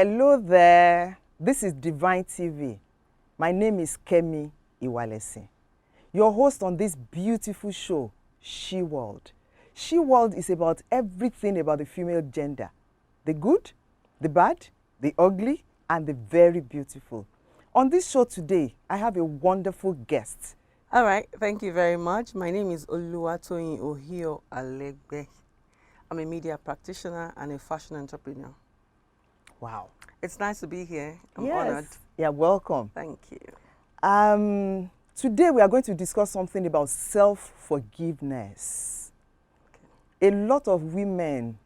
Hello there. This is Divine TV. My name is Kemi Iwalesin, your host on this beautiful show, She World. She World is about everything about the female gender, the good, the bad, the ugly, and the very beautiful. On this show today, I have a wonderful guest. All right, thank you very much. My name is Oluwatoyin Ohio Alegbe. I'm a media practitioner and a fashion entrepreneur. Wow. It's nice to be here. I'm Yes. honored. Yeah, welcome. Thank you. Today we are going to discuss something about self-forgiveness. A lot of women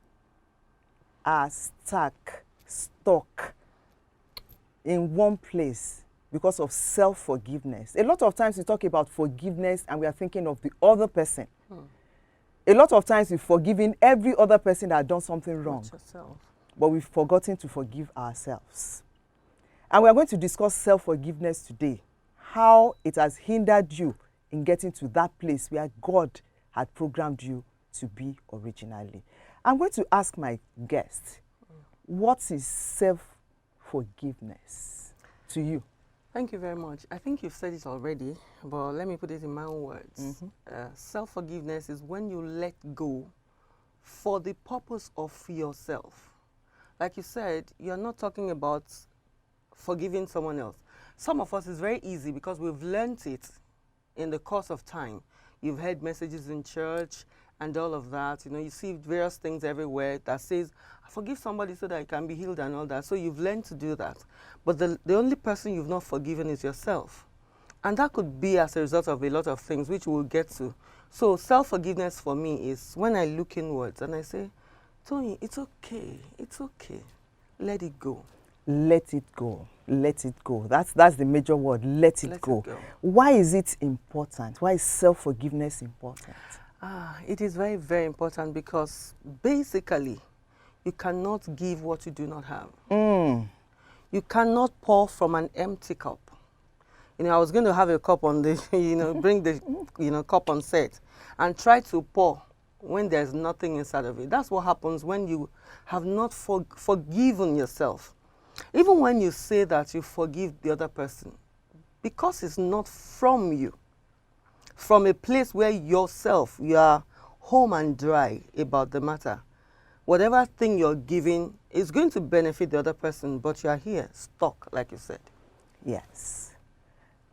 are stuck in one place because of self-forgiveness. A lot of times we talk about forgiveness and we are thinking of the other person. A lot of times we've forgiven every other person that had done something wrong. Not yourself. But we've forgotten to forgive ourselves. And we are going to discuss self-forgiveness today, how it has hindered you in getting to that place where God had programmed you to be originally. I'm going to ask my guest, what is self-forgiveness to you? Thank you very much. I think you've said it already, but let me put it in my own words. Self-forgiveness is when you let go for the purpose of yourself. Like you said, you're not talking about forgiving someone else. Some of us is very easy because we've learned it in the course of time. You've heard messages in church and all of that. You know, you see various things everywhere that says, forgive somebody so that you can be healed and all that. So you've learned to do that. But the only person you've not forgiven is yourself. And that could be as a result of a lot of things, which we'll get to. So self-forgiveness for me is when I look inwards and I say, Tony, it's okay. It's okay. Let it go. Let it go. Let it go. That's the major word. Let it go. Why is it important? Why is self-forgiveness important? It is very, very important because basically you cannot give what you do not have. You cannot pour from an empty cup. You know, I was going to have a cup on the, bring the, cup on set and try to pour when there's nothing inside of it. That's what happens when you have not forgiven yourself. Even when you say that you forgive the other person, because it's not from you, from a place where yourself, you are home and dry about the matter, whatever thing you're giving is going to benefit the other person, but you are here, stuck, like you said. Yes.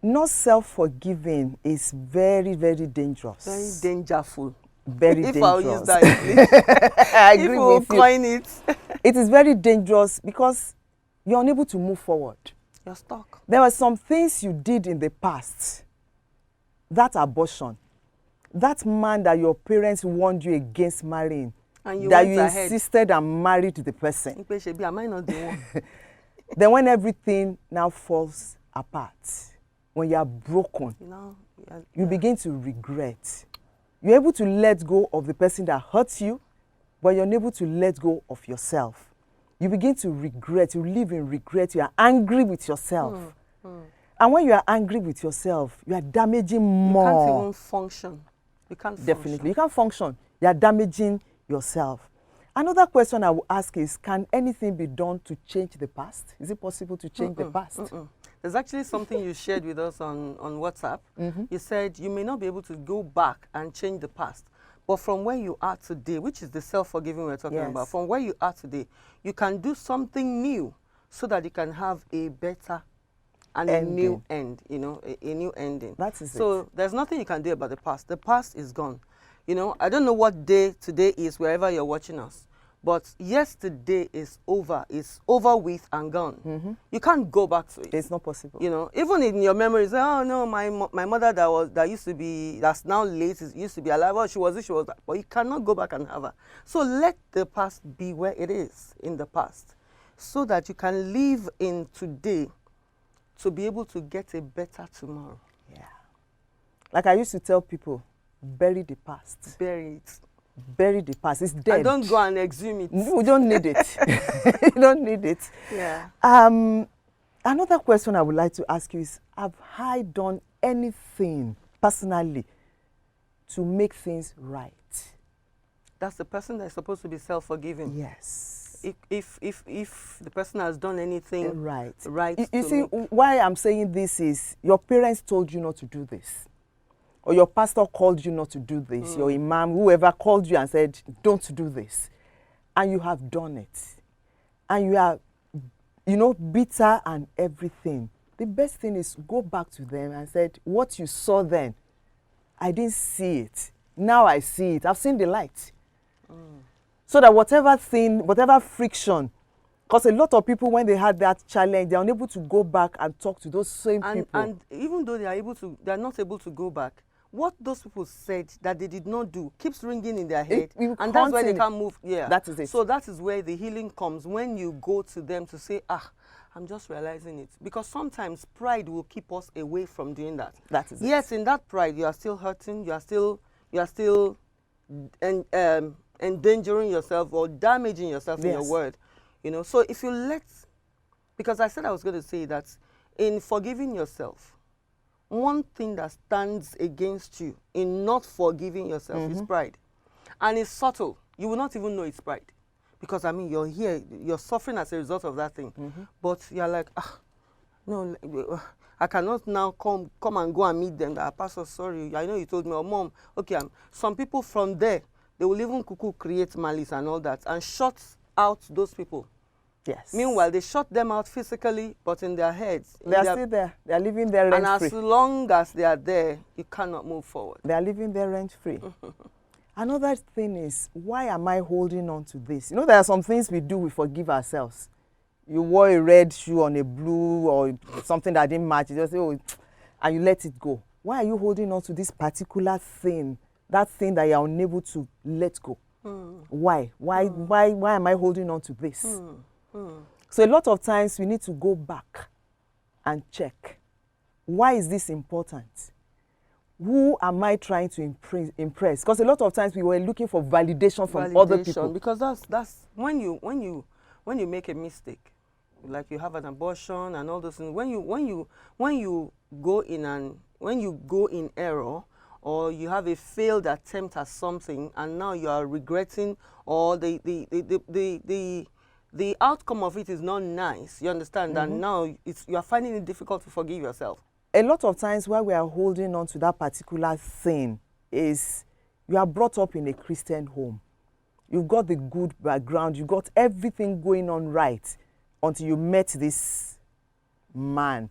Not self-forgiving is very, very dangerous. Very dangerful. Very if dangerous. I'll use that English. I agree if we'll with you. coin it. It is very dangerous because you're unable to move forward. You're stuck. There were some things you did in the past. That abortion, that man that your parents warned you against marrying, And you that went you ahead. insisted and married the person. Am I not the one? Then when everything now falls apart, when you are broken, you begin to regret. You're able to let go of the person that hurts you, but you're unable to let go of yourself. You begin to regret, you live in regret, you are angry with yourself. And when you are angry with yourself, you are damaging more. You can't even function. You can't function. Definitely, you can't function. You are damaging yourself. Another question I will ask is, can anything be done to change the past? Is it possible to change the past? There's actually something you shared with us on WhatsApp. You said you may not be able to go back and change the past, but from where you are today, which is the self-forgiving we're talking about, from where you are today, you can do something new so that you can have a better and ending. A new end, a new ending. That is so there's nothing you can do about the past. The past is gone. I don't know what day today is wherever you're watching us, but yesterday is over. It's over with and gone. You can't go back to it. It's not possible. Even in your memories, oh no, my mother that's now late used to be alive. Oh, she was that. But you cannot go back and have her. So let the past be where it is in the past, so that you can live in today to be able to get a better tomorrow. Yeah. Like I used to tell people, bury the past. Bury it. Bury the past. It's dead. And don't go and exhume it. We don't need it. You don't need it. Yeah. Another question I would like to ask you is, have I done anything personally to make things right? That's the person that's supposed to be self-forgiving. Yes. if the person has done anything right. You see, why I'm saying this is your parents told you not to do this, or your pastor called you not to do this, your imam, whoever called you and said, don't do this, and you have done it, and you are, bitter and everything. The best thing is go back to them and said, what you saw then, I didn't see it. Now I see it. I've seen the light. So that whatever friction, because a lot of people, when they had that challenge, they're unable to go back and talk to those same people. And even though they're not able to go back, what those people said that they did not do keeps ringing in their head. And that's why they can't move. Yeah. That is it. So that is where the healing comes, when you go to them to say, I'm just realizing it. Because sometimes pride will keep us away from doing that. That is it. Yes, in that pride, you are still hurting, you are still endangering yourself or damaging yourself in your word. So if you because I said I was going to say that in forgiving yourself, one thing that stands against you in not forgiving yourself is pride. And it's subtle. You will not even know it's pride. Because, you're here, you're suffering as a result of that thing. But you're like, no, I cannot now come and go and meet them. Pastor, sorry, I know you told me, or Mom, okay, some people from there, they will even create malice and all that and shut out those people. Yes. Meanwhile, they shut them out physically, but in their heads. They are still there. They are living there rent-free. And as long as they are there, you cannot move forward. They are living there rent-free. Another thing is, why am I holding on to this? There are some things we do, we forgive ourselves. You wore a red shoe on a blue or something that didn't match. You just say, and you let it go. Why are you holding on to this particular thing, that thing that you are unable to let go? Why? Why am I holding on to this? So a lot of times we need to go back and check. Why is this important? Who am I trying to impress? Because a lot of times we were looking for validation from other people. Because that's when you make a mistake, like you have an abortion and all those things. When you go in error, or you have a failed attempt at something, and now you are regretting, or the outcome of it is not nice. You understand? And now you are finding it difficult to forgive yourself. A lot of times why we are holding on to that particular thing is you are brought up in a Christian home. You've got the good background. You got everything going on right until you met this man.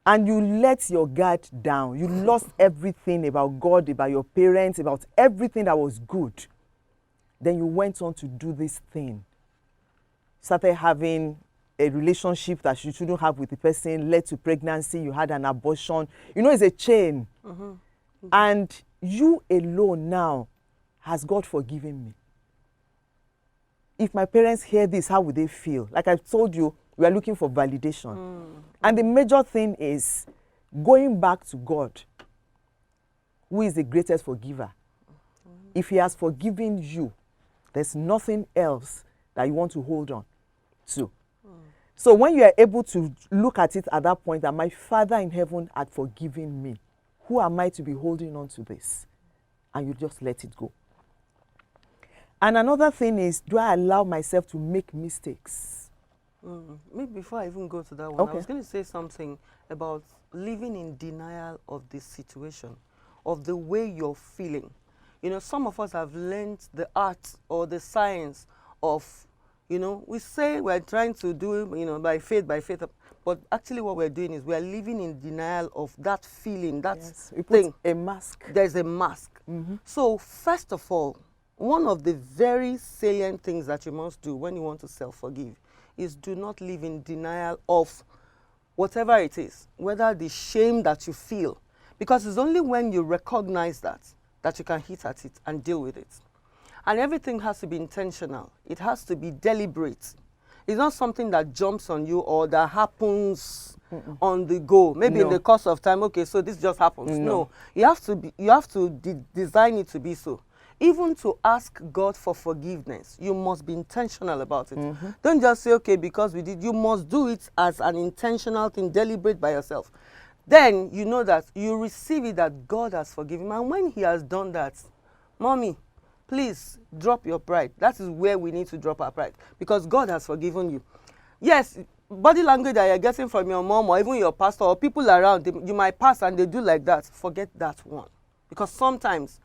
And you let your guard down. You lost everything about God, about your parents, about everything that was good. Then you went on to do this thing. Started having a relationship that you shouldn't have with the person, led to pregnancy, you had an abortion. It's a chain. And you alone now, has God forgiven me? If my parents hear this, how would they feel? Like I told you, we are looking for validation. And the major thing is going back to God, who is the greatest forgiver. If he has forgiven you, there's nothing else that you want to hold on to. So when you are able to look at it at that point, that my Father in heaven had forgiven me, who am I to be holding on to this? And you just let it go. And another thing is, do I allow myself to make mistakes? Maybe before I even go to that one, I was going to say something about living in denial of the situation, of the way you're feeling. Some of us have learned the art or the science of, we say we're trying to do it, by faith, but actually what we're doing is we're living in denial of that feeling, that thing. A mask. There's a mask. So first of all, one of the very salient things that you must do when you want to self-forgive is do not live in denial of whatever it is, whether the shame that you feel, because it's only when you recognize that you can hit at it and deal with it. And everything has to be intentional. It has to be deliberate. It's not something that jumps on you or that happens on the go. Maybe in the course of time, okay, so this just happens. No, you have to design it to be so. Even to ask God for forgiveness, you must be intentional about it. Don't just say, okay, because we did. You must do it as an intentional thing, deliberate by yourself. Then you know that you receive it, that God has forgiven. And when he has done that, Mommy, please drop your pride. That is where we need to drop our pride, because God has forgiven you. Yes, body language that you're getting from your mom or even your pastor or people around, you might pass and they do like that. Forget that one. Because sometimes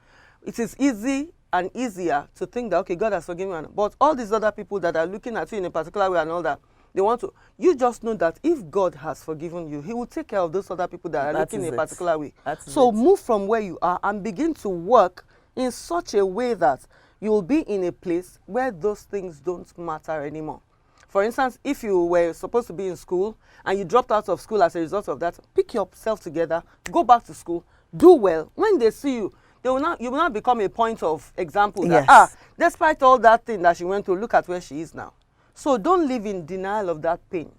it is easy and easier to think that, okay, God has forgiven me. But all these other people that are looking at you in a particular way and all that, they want to, you just know that if God has forgiven you, he will take care of those other people that are looking in a particular way. So move from where you are and begin to work in such a way that you will be in a place where those things don't matter anymore. For instance, if you were supposed to be in school and you dropped out of school as a result of that, pick yourself together, go back to school, do well. When they see you, you will not become a point of example that, despite all that thing that she went through, look at where she is now. So don't live in denial of that pain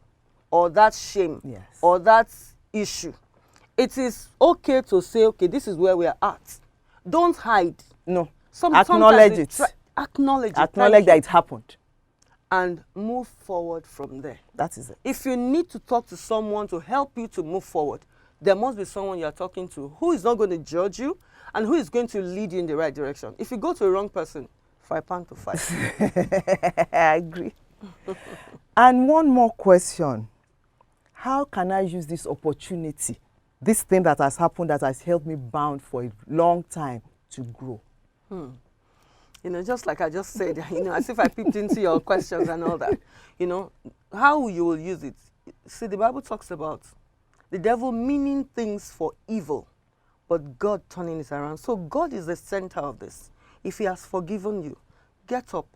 or that shame or that issue. It is okay to say, okay, this is where we are at. Don't hide. No. Acknowledge it. Acknowledge it. Acknowledge that it happened. And move forward from there. That is it. If you need to talk to someone to help you to move forward, there must be someone you're talking to who is not going to judge you and who is going to lead you in the right direction. If you go to a wrong person, 5 pounds to 5. I agree. And one more question. How can I use this opportunity, this thing that has happened that has held me bound for a long time, to grow? You know, just like I just said, you know, as if I peeped into your questions and all that, you know, how you will use it. See, the Bible talks about the devil meaning things for evil, but God turning it around. So God is the center of this. If he has forgiven you, get up,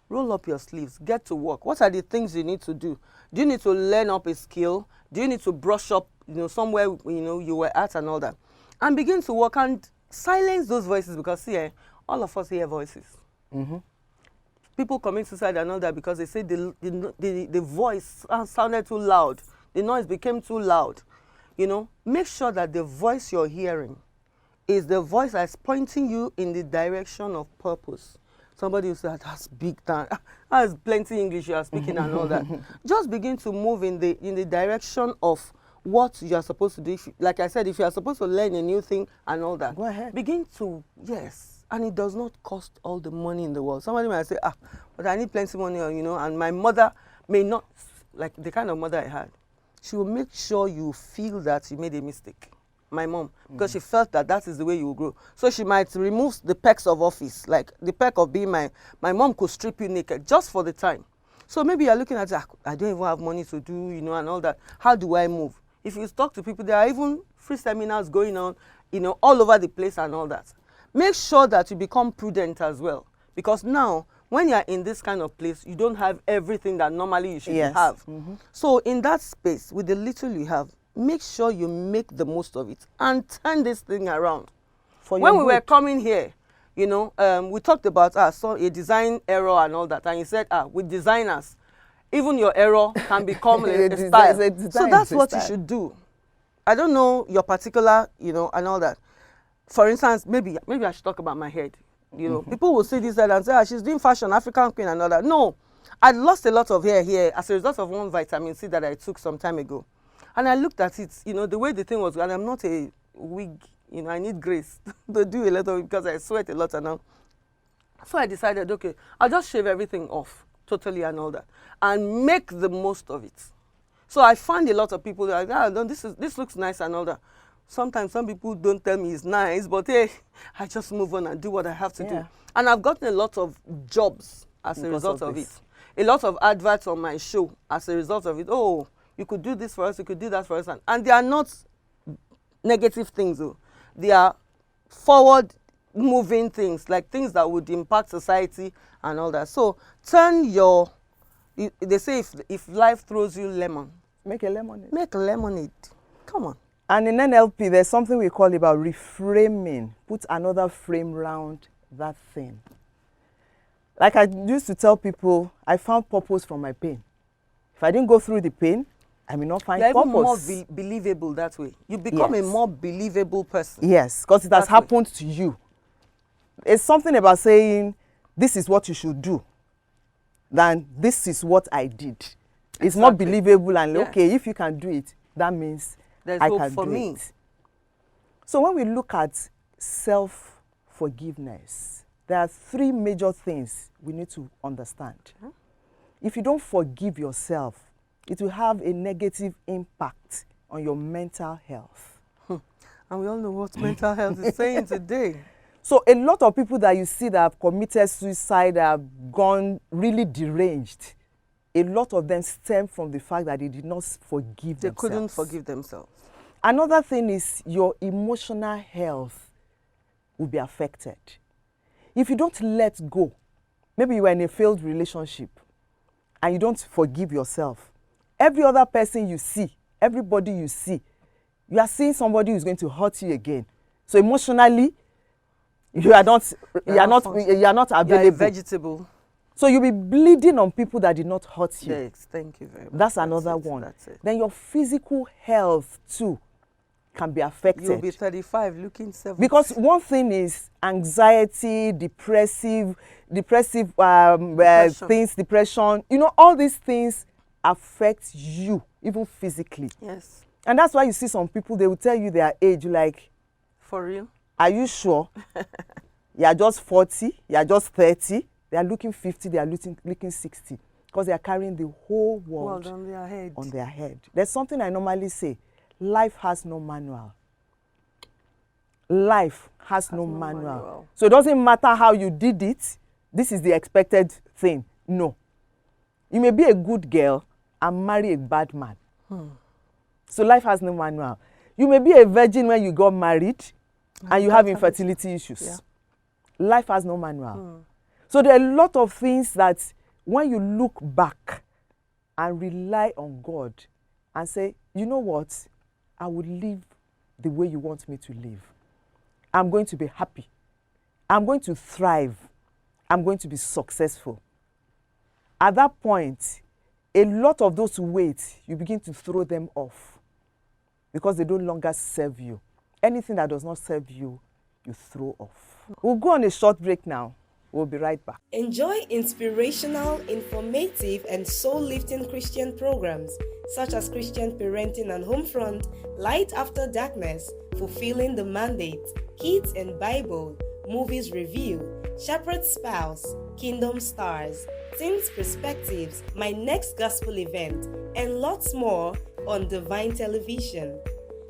roll up your sleeves, get to work. What are the things you need to do? Do you need to learn up a skill? Do you need to brush up, you know, somewhere, you know, you were at and all that? And begin to work and silence those voices, because see, all of us hear voices. People commit suicide and all that because they say the voice sounded too loud. The noise became too loud. You know, make sure that the voice you're hearing is the voice that's pointing you in the direction of purpose. Somebody will say, that's big time. That's plenty English you are speaking and all that. Just begin to move in the direction of what you are supposed to do. Like I said, if you are supposed to learn a new thing and all that, go ahead. Begin to, and it does not cost all the money in the world. Somebody might say, but I need plenty of money, you know, and my mother may not, like the kind of mother I had, she will make sure you feel that you made a mistake. My mom, because she felt that is the way you will grow. So she might remove the perks of office, like the perk of being my mom could strip you naked just for the time. So maybe you're looking at, I don't even have money to do, you know, and all that. How do I move? If you talk to people, there are even free seminars going on, you know, all over the place and all that. Make sure that you become prudent as well. Because now, when you're in this kind of place, you don't have everything that normally you should have. So in that space, with the little you have, make sure you make the most of it and turn this thing around. When we were coming here, you know, we talked about a design error and all that. And you said, with designers, even your error can become a style. So that's what you should do. I don't know your particular, you know, and all that. For instance, maybe I should talk about my head. You know, people will see this head and say, she's doing fashion, African queen and all that. No, I lost a lot of hair here as a result of one vitamin C that I took some time ago. And I looked at it, you know, the way the thing was, and I'm not a wig, you know, I need grace to do a lot of it because I sweat a lot and all. So I decided, okay, I'll just shave everything off totally and all that and make the most of it. So I find a lot of people that are like, this looks nice and all that. Sometimes some people don't tell me it's nice, but hey, I just move on and do what I have to do. And I've gotten a lot of jobs as a result of it. A lot of adverts on my show as a result of it. Oh, you could do this for us, you could do that for us. And they are not negative things, though. They are forward-moving things, like things that would impact society and all that. So they say if life throws you lemon, make a lemonade. Make a lemonade. Come on. And in NLP, there's something we call about reframing. Put another frame round that thing. Like I used to tell people, I found purpose from my pain. If I didn't go through the pain, I may not find purpose. You're even more believable that way. You become a more believable person. Yes, because it has happened to you. It's something about saying, this is what you should do, than this is what I did. It's more believable and okay, if you can do it, that means there's I hope can for do me. it. So when we look at self-forgiveness, there are three major things we need to understand. If you don't forgive yourself, it will have a negative impact on your mental health. And we all know what mental health is saying today. So a lot of people that you see that have committed suicide, that have gone really deranged, a lot of them stem from the fact that they did not forgive themselves. They couldn't forgive themselves. Another thing is your emotional health will be affected. If you don't let go, maybe you are in a failed relationship and you don't forgive yourself, every other person you see, everybody you see, you are seeing somebody who's going to hurt you again. So emotionally, you are not available. You are a vegetable. So you'll be bleeding on people that did not hurt you. Yes, thank you very much. That's another one. That's it. Then your physical health too can be affected. You'll be 35 looking 70. Because one thing is anxiety, depression. Things, depression. You know, all these things affect you, even physically. Yes. And that's why you see some people, they will tell you their age, like, for real? Are you sure? You are just 40, you are just 30. They are looking 50, they are looking 60. Because they are carrying the whole world on their head. There's something I normally say. Life has no manual. Life has no manual. So it doesn't matter how you did it. This is the expected thing. No. You may be a good girl and marry a bad man. So life has no manual. You may be a virgin when you got married and you have infertility issues. Yeah. Life has no manual. So there are a lot of things that when you look back and rely on God and say, you know what, I will live the way you want me to live. I'm going to be happy. I'm going to thrive. I'm going to be successful. At that point, a lot of those weights, you begin to throw them off because they no longer serve you. Anything that does not serve you, you throw off. We'll go on a short break now. We'll be right back. Enjoy inspirational, informative, and soul-lifting Christian programs such as Christian Parenting and Homefront, Light After Darkness, Fulfilling the Mandate, Kids and Bible, Movies Review, Shepherd's Spouse, Kingdom Stars, Teens Perspectives, My Next Gospel Event, and lots more on Divine Television.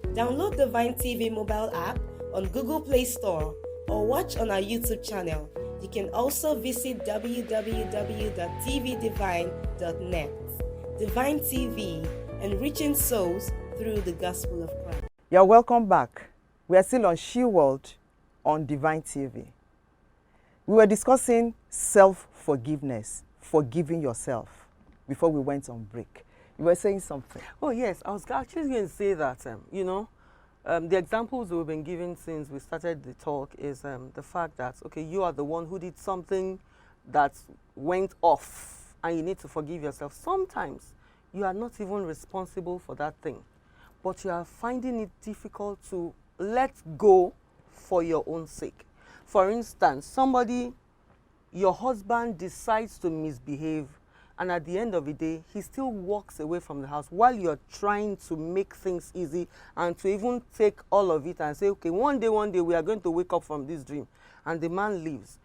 Download Divine TV mobile app on Google Play Store or watch on our YouTube channel. You can also visit www.tvdivine.net. Divine TV, enriching souls through the gospel of Christ. You're welcome back. We are still on She World on Divine TV. We were discussing self-forgiveness, forgiving yourself, before we went on break. You were saying something. Oh, yes. I was actually going to say that, the examples we've been given since we started the talk is the fact that, okay, you are the one who did something that went off and you need to forgive yourself. Sometimes you are not even responsible for that thing, but you are finding it difficult to let go for your own sake. For instance, your husband decides to misbehave, and at the end of the day, he still walks away from the house while you're trying to make things easy and to even take all of it and say, okay, one day we are going to wake up from this dream. And the man leaves.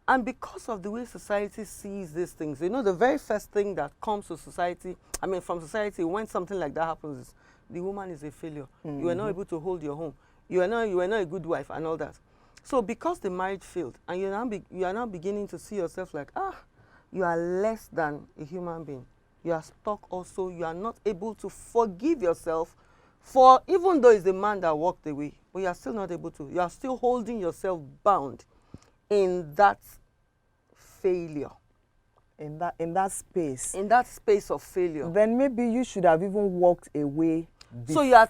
And because of the way society sees these things, the very first thing that comes to society, from society, when something like that happens, is the woman is a failure. Mm-hmm. You are not able to hold your home. You are not a good wife and all that. So because the marriage failed, and you are now beginning to see yourself like, you are less than a human being. You are stuck also. You are not able to forgive yourself for, even though it's the man that walked away, but you are still not able to. You are still holding yourself bound in that failure. In that space. In that space of failure. Then maybe you should have even walked away before. So you are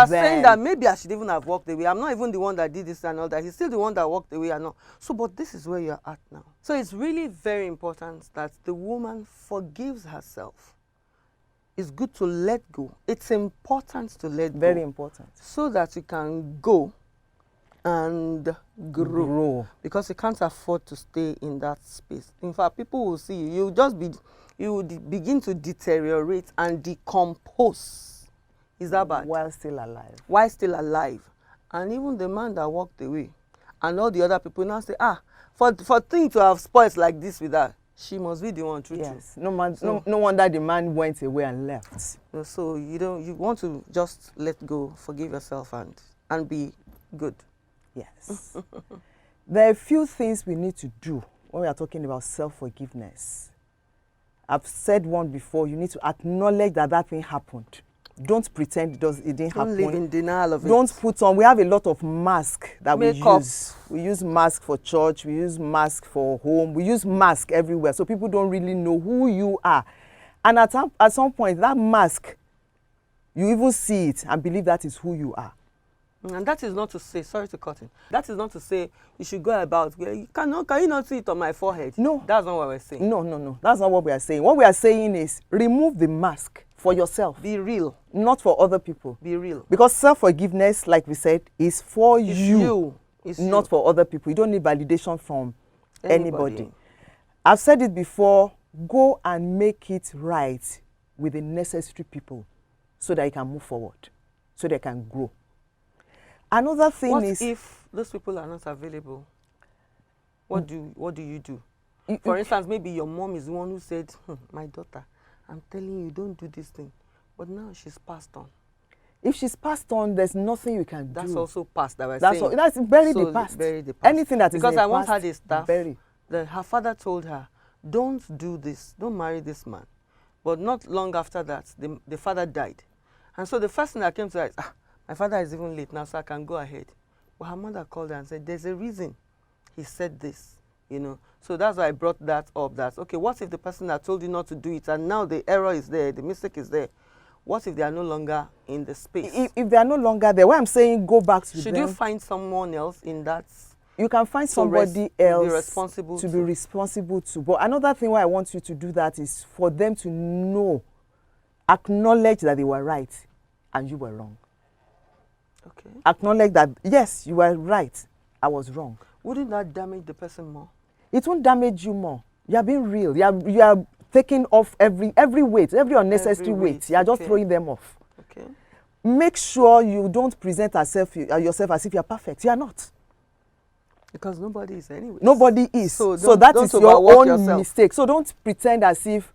saying that maybe I should even have walked away. I'm not even the one that did this and all that. He's still the one that walked away and all. So, but this is where you're at now. So it's really very important that the woman forgives herself. It's good to let go. It's important to let go. Very important. So that you can go and grow. Because you can't afford to stay in that space. In fact, people will see you. You will begin to deteriorate and decompose. Is that bad? While still alive. While still alive. And even the man that walked away. and all the other people now say, for things to have spoiled like this with her, she must be the one, true. Yes. No wonder the man went away and left. So you want to just let go, forgive yourself, and be good. Yes. There are a few things we need to do when we are talking about self-forgiveness. I've said one before. You need to acknowledge that thing happened. Don't pretend it didn't happen. Don't live in denial of it. Don't put on. We have a lot of masks that we Makeup. use. We use mask for church. We use mask for home. We use mask everywhere. So people don't really know who you are. And at some point, that mask, you even see it and believe that is who you are. And that is not to say, sorry to cut in, that is not to say you should go about, can you not see it on my forehead? No. That's not what we're saying. No. That's not what we are saying. What we are saying is remove the mask for yourself. Be real. Not for other people. Be real. Because self-forgiveness, like we said, is for It's you. It's not you. for other people. You don't need validation from anybody. I've said it before, go and make it right with the necessary people so that you can move forward, so they can grow. Another thing is... What if those people are not available? What do you do? For instance, maybe your mom is the one who said, my daughter, I'm telling you, don't do this thing. But now she's passed on. If she's passed on, there's nothing you can do. That's also past that we're saying. That's bury the past. Bury the past. Anything that is because in the I once past, had a staff bury. her father told her, don't do this, don't marry this man. But not long after that, the father died. And so the first thing that came to her is, my father is even late now, so I can go ahead. But her mother called her and said, there's a reason he said this, So that's why I brought that up, that, okay, what if the person that told you not to do it, and now the error is there, the mistake is there? What if they are no longer in the space? If they are no longer there, what I'm saying, go back to them. Should you find someone else in that? You can find somebody else be responsible to be responsible to. But another thing why I want you to do that is for them to know, acknowledge that they were right and you were wrong. Okay. Acknowledge that, yes, you were right, I was wrong. Wouldn't that damage the person more? It won't damage you more. You are being real. You are taking off every weight, every unnecessary weight. You are just throwing them off. Okay. Make sure you don't present yourself as if you are perfect. You are not. Because nobody is anyway. Nobody is. So that is your own mistake. So don't pretend as if,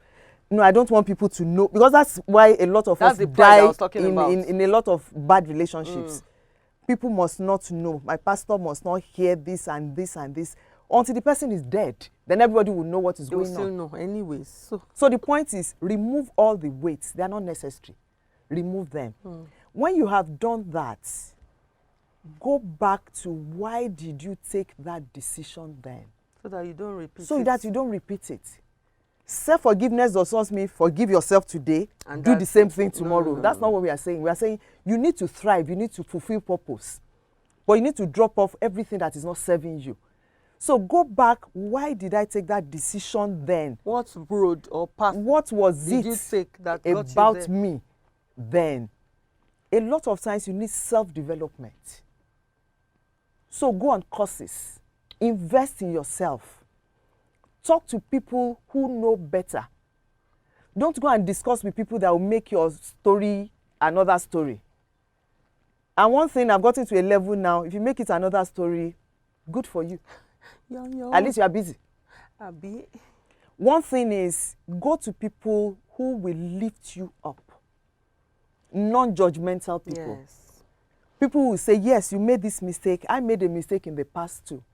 no, I don't want people to know. Because that's why a lot of us die in a lot of bad relationships. People must not know. My pastor must not hear this and this and this. Until the person is dead, then everybody will know what is going on. They will still know anyways. So the point is, remove all the weights. They are not necessary. Remove them. When you have done that, go back to why did you take that decision then? So that you don't repeat it. So that you don't repeat it. Self-forgiveness does not mean forgive yourself today, and do the same thing tomorrow. No. That's not what we are saying. We are saying you need to thrive, you need to fulfill purpose. But you need to drop off everything that is not serving you. So go back, why did I take that decision then? What road or path what was did it you take that got about you there? Me then? A lot of times you need self-development. So go on courses, invest in yourself. Talk to people who know better. Don't go and discuss with people that will make your story another story. And one thing, I've gotten to a level now, if you make it another story, good for you. At least you are busy. One thing is, go to people who will lift you up. Non-judgmental people. Yes. People will say, yes, you made this mistake. I made a mistake in the past too.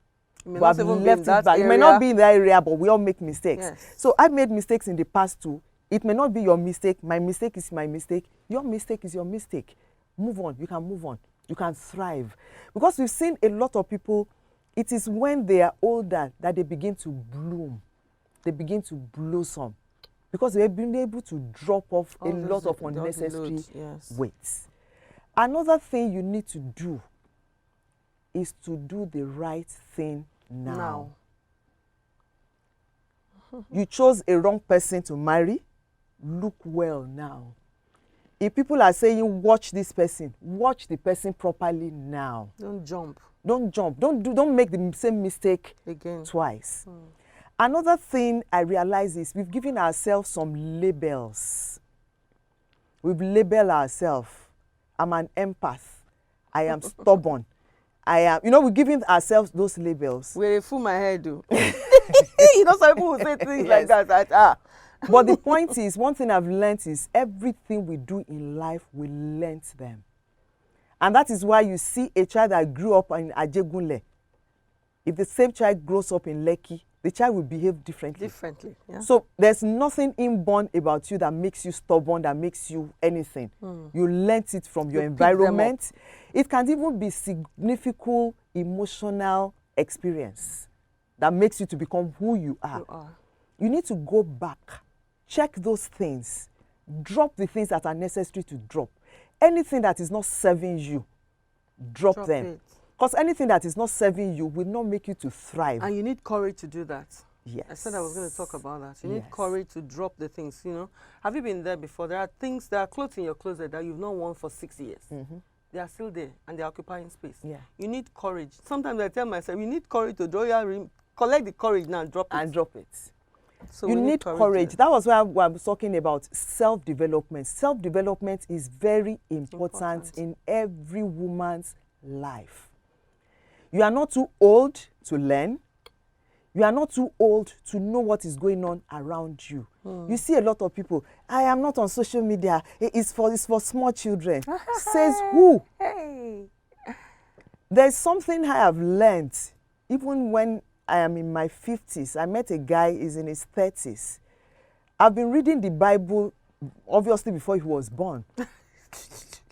You may not even be in that area. You may not be in that area, but we all make mistakes. Yes. So I made mistakes in the past too. It may not be your mistake. My mistake is my mistake. Your mistake is your mistake. Move on. You can move on. You can thrive. Because we've seen a lot of people, it is when they are older that they begin to bloom. They begin to blossom. Because they've been able to drop off a lot of unnecessary weights. Another thing you need to do is to do the right thing now. You chose a wrong person to marry. Look well now. If people are saying, watch this person, watch the person properly now. Don't jump. Don't jump. Don't make the same mistake again twice. Another thing I realize is we've given ourselves some labels. We've labeled ourselves. I'm an empath. I am stubborn. I am, you know, we're giving ourselves those labels. Where fool my head do. You know, some people will say things like that. But the point is, one thing I've learned is everything we do in life, we learn them. And that is why you see a child that grew up in Ajegunle. If the same child grows up in Lekki, the child will behave differently. Yeah. So there's nothing inborn about you that makes you stubborn, that makes you anything. You learnt it from your environment. It can even be significant emotional experience that makes you to become who you are. You need to go back, check those things, drop the things that are necessary to drop. Anything that is not serving you, drop them. Because anything that is not serving you will not make you to thrive. And you need courage to do that. Yes. I said I was going to talk about that. You need courage to drop the things, you know. Have you been there before? There are clothes in your closet that you've not worn for 6 years. They are still there and they're occupying space. Yeah. You need courage. Sometimes I tell myself, you need courage to draw your ring, collect the courage now and drop it. And drop it. So you need courage. That was why I was talking about self-development. Self-development is very important in every woman's life. You are not too old to learn. You are not too old to know what is going on around you. You see a lot of people, I am not on social media. It's for small children. Says who? Hey. There's something I have learned, even when I am in my 50s. I met a guy, he's in his 30s. I've been reading the Bible, obviously, before he was born.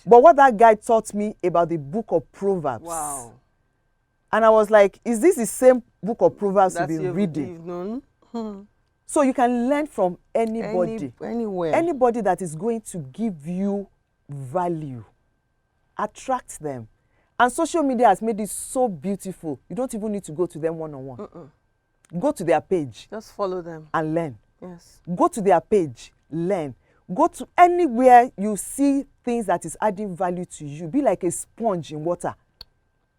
But what that guy taught me about the book of Proverbs. Wow. And I was like, is this the same book of Proverbs you've been reading? So you can learn from anybody. Anywhere. Anybody that is going to give you value. Attract them. And social media has made it so beautiful. You don't even need to go to them one-on-one. Go to their page. Just follow them. And learn. Yes. Go to their page. Learn. Go to anywhere you see things that is adding value to you. Be like a sponge in water.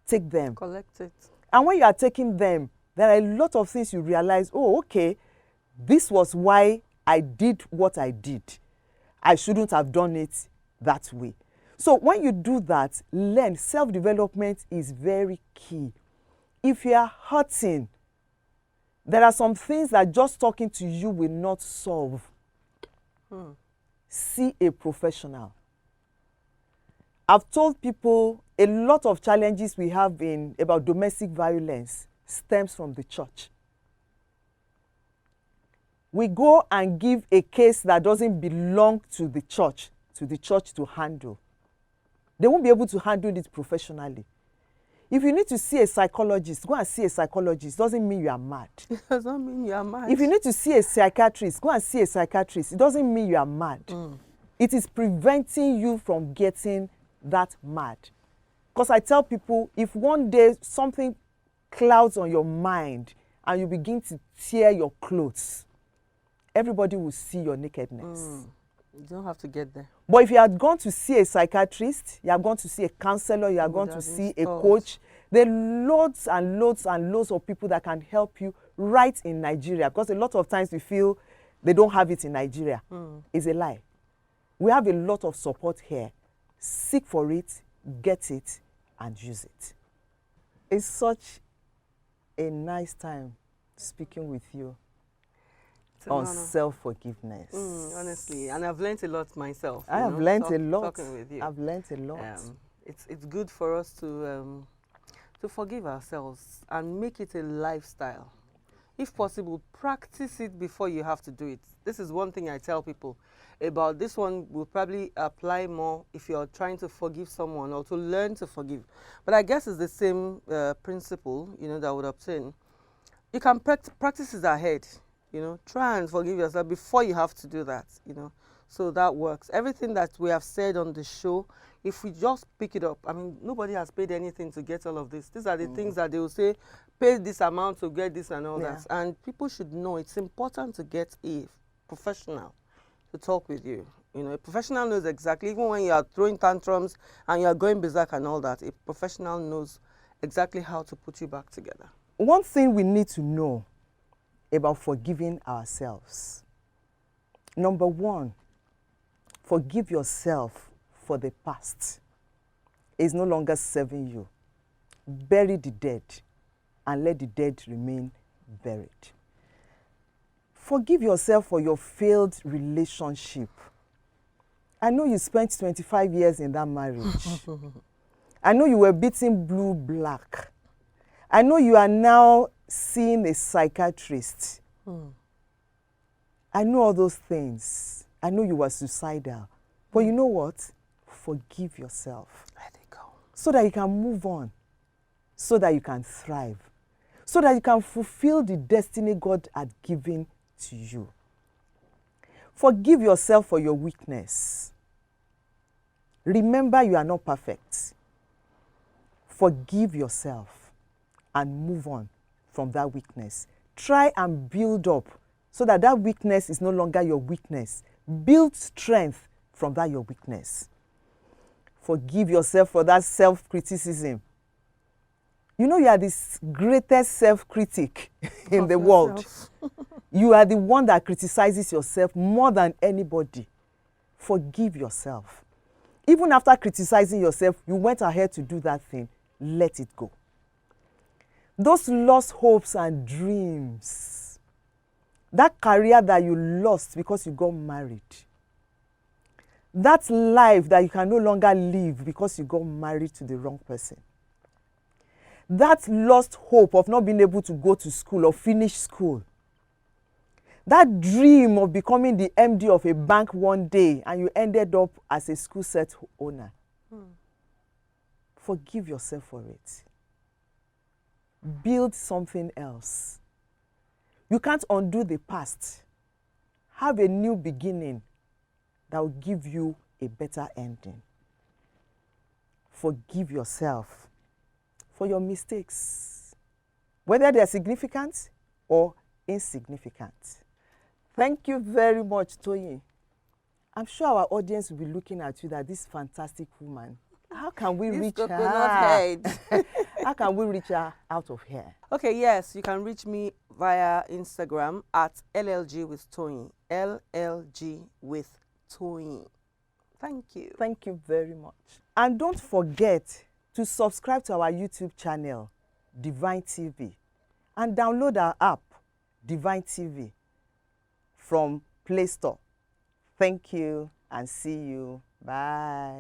Take them. Collect it. And when you are taking them, there are a lot of things you realize, oh, okay, this was why I did what I did. I shouldn't have done it that way. So when you do that, learn. Self-development is very key. If you are hurting, there are some things that just talking to you will not solve. See a professional. I've told people a lot of challenges we have about domestic violence stems from the church. We go and give a case that doesn't belong to the church to handle. They won't be able to handle it professionally. If you need to see a psychologist, go and see a psychologist. Doesn't mean you are mad. It does not mean you are mad. If you need to see a psychiatrist, go and see a psychiatrist. It doesn't mean you are mad. It is preventing you from getting that mad. Because I tell people, if one day something clouds on your mind and you begin to tear your clothes, everybody will see your nakedness. You don't have to get there. But if you had gone to see a psychiatrist, you are going to see a counselor, you are going to see a coach, there are loads and loads and loads of people that can help you right in Nigeria. Because a lot of times we feel they don't have it in Nigeria. It's a lie. We have a lot of support here. Seek for it, get it, and use it. It's such a nice time speaking with you on self-forgiveness. Honestly, and I've learned a lot myself. I have learned a lot. Talking with you. I've learned a lot. It's good for us to forgive ourselves and make it a lifestyle. If possible, practice it before you have to do it. This is one thing I tell people about. This one will probably apply more if you're trying to forgive someone or to learn to forgive. But I guess it's the same principle, you know, that would obtain. You can practice it ahead. You know, try and forgive yourself before you have to do that, you know. So that works. Everything that we have said on the show, if we just pick it up, I mean, nobody has paid anything to get all of this. These are the things that they will say, pay this amount to get this and all that. And people should know it's important to get a professional to talk with you. You know, a professional knows exactly, even when you are throwing tantrums and you are going berserk and all that, a professional knows exactly how to put you back together. One thing we need to know about forgiving ourselves. Number one, forgive yourself for the past. It's no longer serving you. bury the dead and let the dead remain buried. Forgive yourself for your failed relationship. I know you spent 25 years in that marriage. I know you were beating blue black. I know you are now seeing a psychiatrist. I know all those things. I know you were suicidal. But you know what? Forgive yourself. Let it go. So that you can move on. So that you can thrive. So that you can fulfill the destiny God had given to you. Forgive yourself for your weakness. Remember, you are not perfect. Forgive yourself and move on from that weakness. Try and build up so that that weakness is no longer your weakness. Build strength from that your weakness. Forgive yourself for that self-criticism. You know you are the greatest self-critic in the world. You are the one that criticizes yourself more than anybody. Forgive yourself. Even after criticizing yourself, you went ahead to do that thing. Let it go. Those lost hopes and dreams, that career that you lost because you got married, that life that you can no longer live because you got married to the wrong person, that lost hope of not being able to go to school or finish school, that dream of becoming the MD of a bank one day and you ended up as a school set owner. Forgive yourself for it. Build something else. You can't undo the past. Have a new beginning that will give you a better ending. Forgive yourself for your mistakes, whether they are significant or insignificant. Thank you very much, Toyin. I'm sure our audience will be looking at you, that this fantastic woman, how can we reach her? Head. How can we reach her out of here? Okay, yes, you can reach me via Instagram at LLG with Toyin. LLG with Toyin. Thank you. Thank you very much. And don't forget to subscribe to our YouTube channel, Divine TV, and download our app, Divine TV, from Play Store. Thank you and see you. Bye.